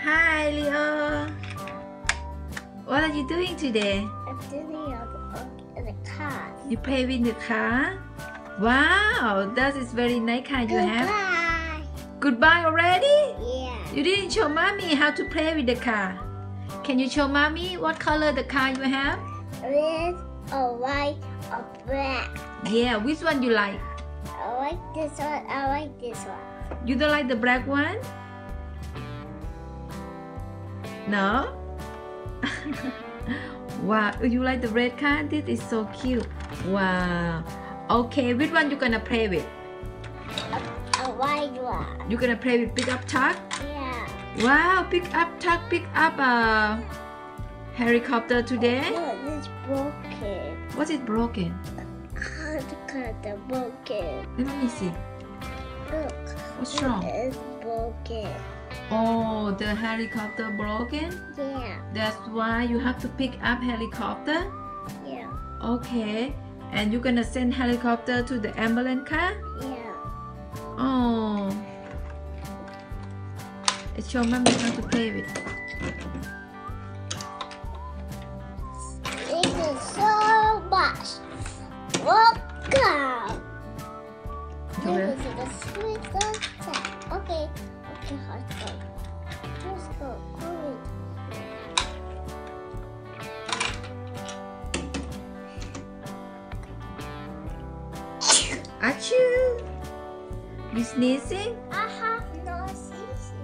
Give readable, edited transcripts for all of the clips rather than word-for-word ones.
Hi, Leo. What are you doing today? I'm sitting on the car. You play with the car? Wow, that is very nice car you have. Goodbye. Goodbye already? Yeah. You didn't show mommy how to play with the car. Can you show mommy what color the car you have? Red, or white, or black. Yeah, which one you like? I like this one. I like this one. You don't like the black one? No? Wow, you like the red car? This is so cute. Wow. Okay, which one you gonna play with? A white one. You gonna play with pick up truck? Yeah. Wow, pick up truck, pick up a helicopter today? Look, it's broken. What is broken? Look at the broken. Let me see. Look. What's wrong? It's broken. Oh, the helicopter broken? Yeah. That's why you have to pick up helicopter? Yeah. Okay. And you're gonna send helicopter to the ambulance car? Yeah. Oh. It's show mommy how to play with. Thank you so much. Welcome. Okay. This is the sweet sunset. Okay. Okay, let's go. Let's go. Hurry. Achoo! You sneezing? I have no season.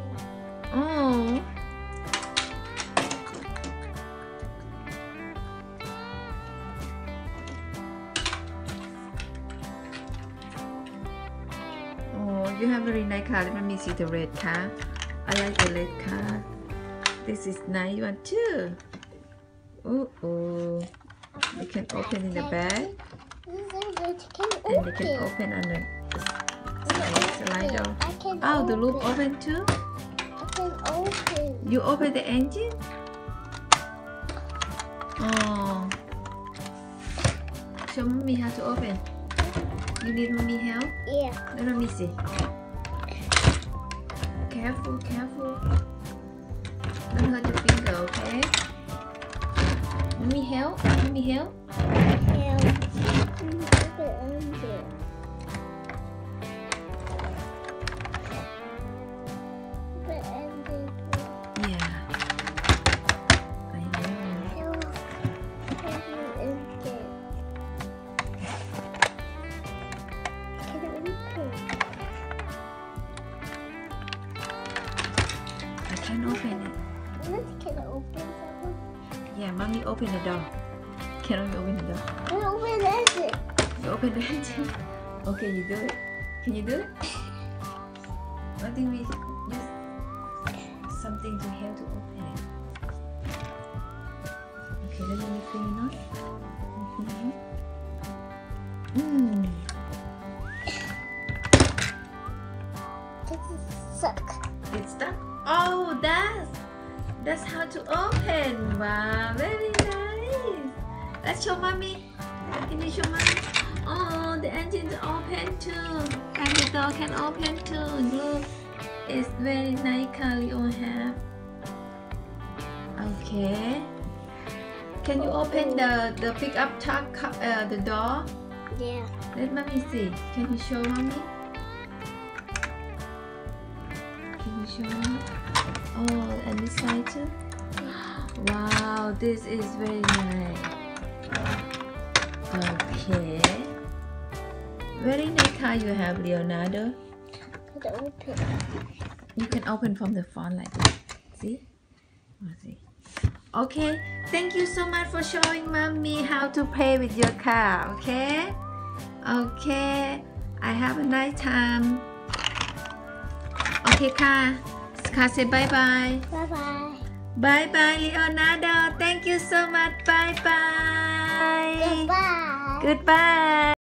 Oh. Oh, you have a very nice car. Let me see the red car. I like the red car. This is nice one too. Oh, you can open in the back, and you can open on the slide down. Oh, the roof open too. I can open. You open the engine? Oh. Show mommy how to open. You need mommy help? Yeah. Let me see. Careful, careful. Don't hurt your finger, okay? Let me help. Let me help. Yeah. Open engine. Open engine. Yeah. I know. Open engine. Can I open? I can't open it. Can I open something? Yeah, mommy open the door. Can I open the door? Can I open engine? You open the engine. Okay, you do it. Can you do it? I think we use something to help to open it. Okay, let me clean it. This is suck. It's stuck. Oh, that's how to open. Wow, very nice. Let's show mommy. Can you show mommy? Oh, the engine's open too. And the door can open too. Look, it's very nice car Leo have. Okay. Can you open the pickup truck the door? Yeah. Let mommy see. Can you show mommy? Can you show me? Oh, and this side too? Wow, this is very nice. Okay. Very nice car you have, Leonardo. Can I open? You can open from the front like that. See? Let's see. Okay. Thank you so much for showing mommy how to play with your car. Okay? Okay. I have a nice time. Okay, car. Car say bye-bye. Bye-bye. Bye-bye, Leonardo. Thank you so much. Bye-bye. Goodbye. Goodbye.